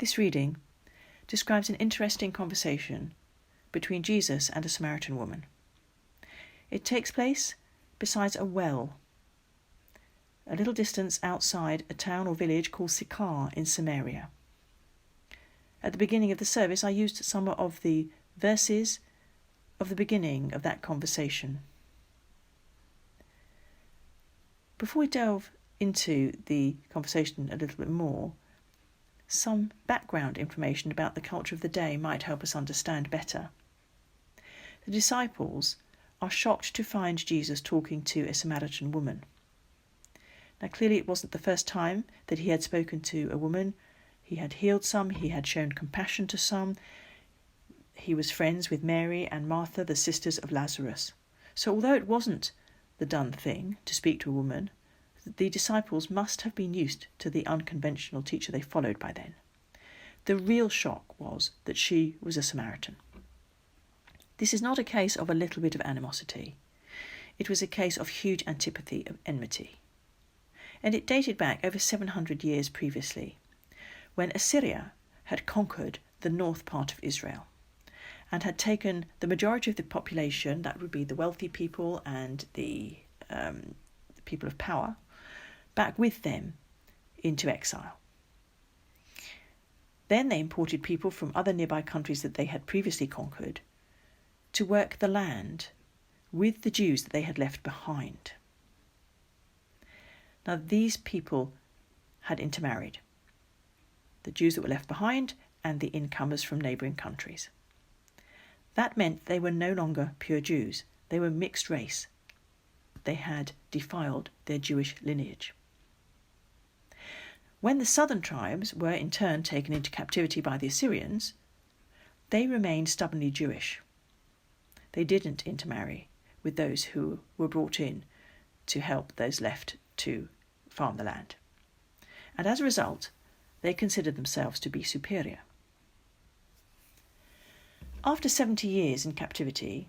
This reading describes an interesting conversation between Jesus and a Samaritan woman. It takes place beside a well, a little distance outside a town or village called Sychar in Samaria. At the beginning of the service, I used some of the verses of the beginning of that conversation. Before we delve into the conversation a little bit more, some background information about the culture of the day might help us understand better. The disciples are shocked to find Jesus talking to a Samaritan woman. Now, clearly it wasn't the first time that he had spoken to a woman. He had healed some, he had shown compassion to some. He was friends with Mary and Martha, the sisters of Lazarus. So although it wasn't the done thing to speak to a woman, the disciples must have been used to the unconventional teacher they followed by then. The real shock was that she was a Samaritan. This is not a case of a little bit of animosity. It was a case of huge antipathy, of enmity. And it dated back over 700 years previously, when Assyria had conquered the north part of Israel and had taken the majority of the population, that would be the wealthy people and the people of power, back with them into exile. Then they imported people from other nearby countries that they had previously conquered to work the land with the Jews that they had left behind. Now, these people had intermarried, the Jews that were left behind and the incomers from neighbouring countries. That meant they were no longer pure Jews. They were mixed race. They had defiled their Jewish lineage. When the southern tribes were in turn taken into captivity by the Assyrians, they remained stubbornly Jewish. They didn't intermarry with those who were brought in to help those left to farm the land. And as a result, they considered themselves to be superior. After 70 years in captivity,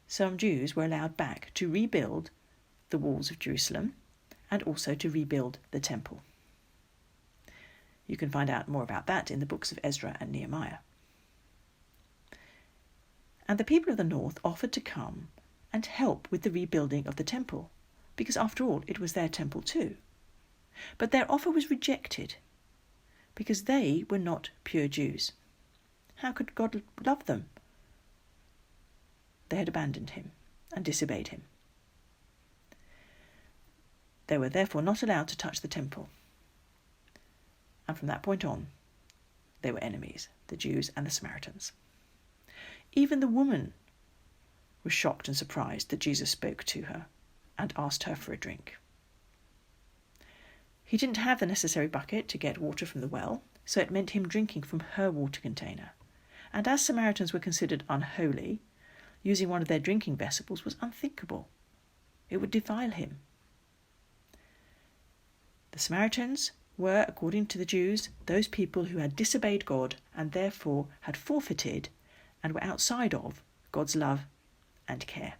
some Jews were allowed back to rebuild the walls of Jerusalem and also to rebuild the temple. You can find out more about that in the books of Ezra and Nehemiah. And the people of the north offered to come and help with the rebuilding of the temple, because after all, it was their temple too. But their offer was rejected, because they were not pure Jews. How could God love them? They had abandoned him and disobeyed him. They were therefore not allowed to touch the temple. And from that point on, they were enemies, the Jews and the Samaritans. Even the woman was shocked and surprised that Jesus spoke to her and asked her for a drink. He didn't have the necessary bucket to get water from the well, so it meant him drinking from her water container. And as Samaritans were considered unholy, using one of their drinking vessels was unthinkable. It would defile him. The Samaritans were, according to the Jews, those people who had disobeyed God and therefore had forfeited and were outside of God's love and care.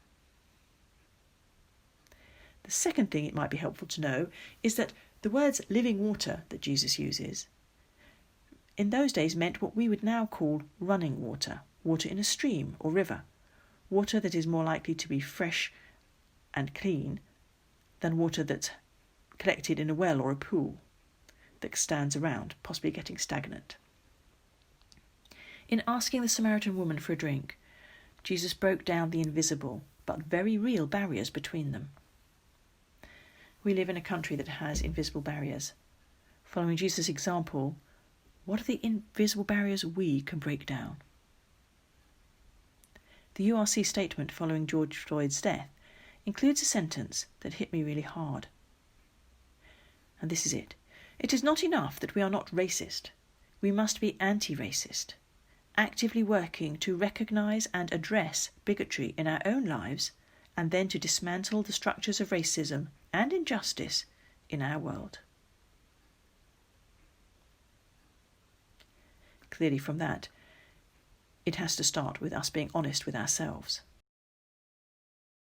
The second thing it might be helpful to know is that the words living water that Jesus uses in those days meant what we would now call running water, water in a stream or river, water that is more likely to be fresh and clean than water that's collected in a well or a pool that stands around, possibly getting stagnant. In asking the Samaritan woman for a drink, Jesus broke down the invisible but very real barriers between them. We live in a country that has invisible barriers. Following Jesus' example, what are the invisible barriers we can break down? The URC statement following George Floyd's death includes a sentence that hit me really hard. And this is it. It is not enough that we are not racist. We must be anti-racist, actively working to recognise and address bigotry in our own lives and then to dismantle the structures of racism and injustice in our world. Clearly from that, it has to start with us being honest with ourselves.